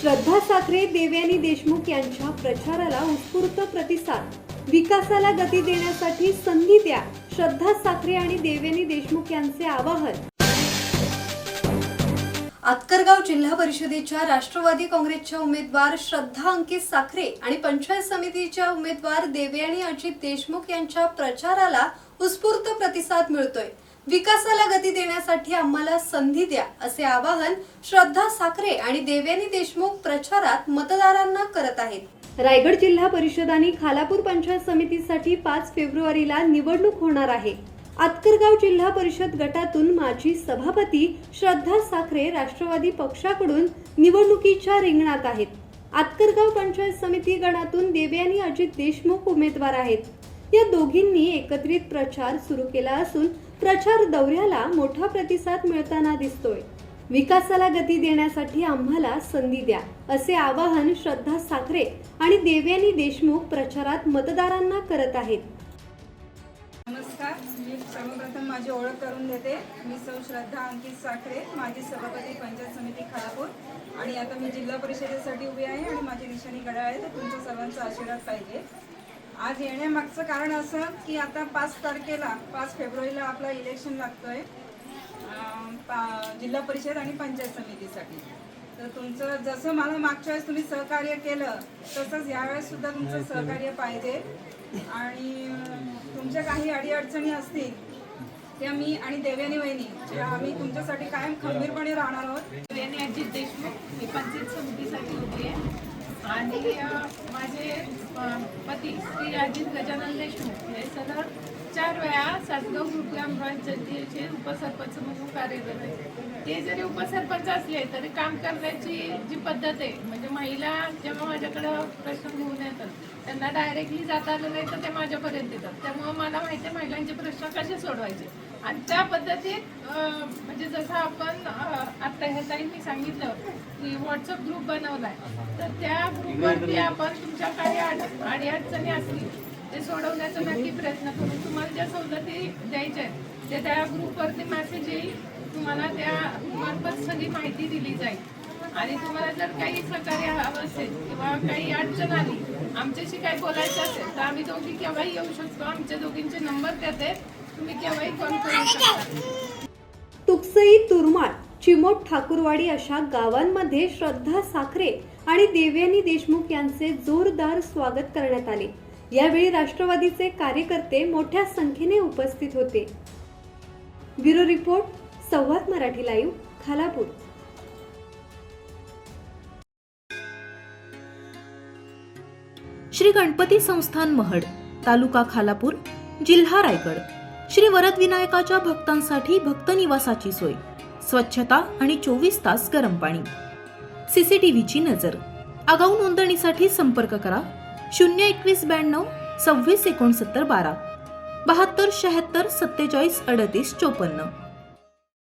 श्रद्धा साखरे, देवयानी देशमुख यांच्या प्रचाराला उत्स्फूर्त प्रतिसाद. विकासाला गती देण्यासाठी संधी द्या, श्रद्धा साखरे आणि देवयानी देशमुख यांचे आवाहन. आतकरगाव जिल्हा परिषदेच्या राष्ट्रवादी काँग्रेसच्या उमेदवार श्रद्धा अंकित साखरे आणि पंचायत समितीच्या उमेदवार देवयानी अजित देशमुख यांच्या प्रचाराला उत्स्फूर्त प्रतिसाद मिळतोय. विकासाला गती देण्यासाठी आम्हाला संधी द्या, असे आवाहन श्रद्धा साखरे आणि देवयानी देशमुख प्रचारात मतदारांना करत आहेत. रायगड जिल्हा परिषद आणि खालापूर पंचायत समितीसाठी 5 फेब्रुवारीला निवडणूक होणार आहे. आतकरगाव जिल्हा परिषद गटातून माजी सभापती श्रद्धा साखरे राष्ट्रवादी पक्षाकडून निवडणुकीच्या रिंगणात आहेत. आतकरगाव पंचायत समिती गणातून देवयानी अजित देशमुख उमेदवार आहेत. या दोघींनी एकत्रित प्रचार सुरू केला असून प्रचार दौऱ्याला मोठा प्रतिसाद मिळताना दिसतोय. विकासाला गती देण्यासाठी आम्हाला संधी द्या, असे आवाहन श्रद्धा साखरे आणि देवयानी देशमुख प्रचारात मतदारांना करत आहेत. नमस्कार, मी सर्वप्रथम माझी ओळख करून देते. मी सौ श्रद्धा अंकित साखरे, माजी सभापती पंचायत समिती खालापूर, आणि आता मी जिल्हा परिषदेसाठी उभी आहे आणि माझी निशाणी घड्याळ आहे. तर तुमच्या सर्वांचा आशीर्वाद पाहिजे. आज येण्यामागचं कारण असं की आता 5 तारखेला 5 फेब्रुवारीला आपला इलेक्शन लागतोय जिल्हा परिषद आणि पंचायत समितीसाठी. तर तुमचं जसं मला मागच्या वेळेस तुम्ही सहकार्य केलं तसंच यावेळेस सुद्धा तुमचं सहकार्य पाहिजे. आणि तुमच्या काही अडीअडचणी असतील त्या मी आणि देवयानी वहिनी आम्ही तुमच्यासाठी कायम खंबीरपणे राहणार आहोत. देवयानी अजित देशमुख, मी पंचायत समितीसाठी उभी आहे आणि माझे पती श्री अजित गजानन देशमुख हे सलग 4 वेळा सातगाव ग्रुप ग्रामपंचायतीचे उपसरपंच म्हणून कार्यरत आहे. ते जरी उपसरपंच असले तरी काम करण्याची जी पद्धत आहे, म्हणजे महिला जेव्हा माझ्याकडं प्रश्न घेऊन येतात त्यांना डायरेक्टली जाता आलं नाही तर ते माझ्यापर्यंत येतात. त्यामुळे मला माहिती आहे महिलांचे प्रश्न कसे सोडवायचे. आणि त्या पद्धतीत म्हणजे जसं आपण आत्ता ह्या ताईंनी सांगितलं की व्हॉट्सअप ग्रुप बनवलाय, तर त्या ग्रुपवरती आपण तुमच्या काही अडीअडचणी असतील ते सोडवण्याचा नक्की प्रयत्न करू. तुम्हाला ज्या सवलती द्यायच्या आहेत ते त्या ग्रुपवरती मेसेज येईल, तुम्हाला त्या मार्फत सगळी माहिती दिली जाईल. आणि तुम्हाला जर काही सहकार्य हवं असेल किंवा काही अडचण आली, आमच्याशी काही बोलायचं असेल तर आम्ही दोघी केव्हाही येऊ शकतो. आमच्या दोघींचे नंबर त्यात आहेत, तुम्ही केव्हाही कॉल करू शकता. तुकसई, तुरमाळ, चिमोट, ठाकूरवाडी अशा गावांमध्ये श्रद्धा साखरे आणि देवयानी देशमुख यांचे जोरदार स्वागत करण्यात आले. यावेळी राष्ट्रवादीचे कार्यकर्ते मोठ्या संख्येने उपस्थित होते. ब्युरो रिपोर्ट, संवाद मराठी लाईव्ह, खालापूर. श्री गणपती संस्थान महड, तालुका खालापूर, जिल्हा रायगड. श्री वरद विनायकाच्या भक्तांसाठी भक्त निवासाची सोय, स्वच्छता आणि 24 तास गरम पाणी. सीसीटीव्हीची नजर. आगाऊ नोंदणीसाठी संपर्क करा 02192 26 69 12 72 76 47 38 54.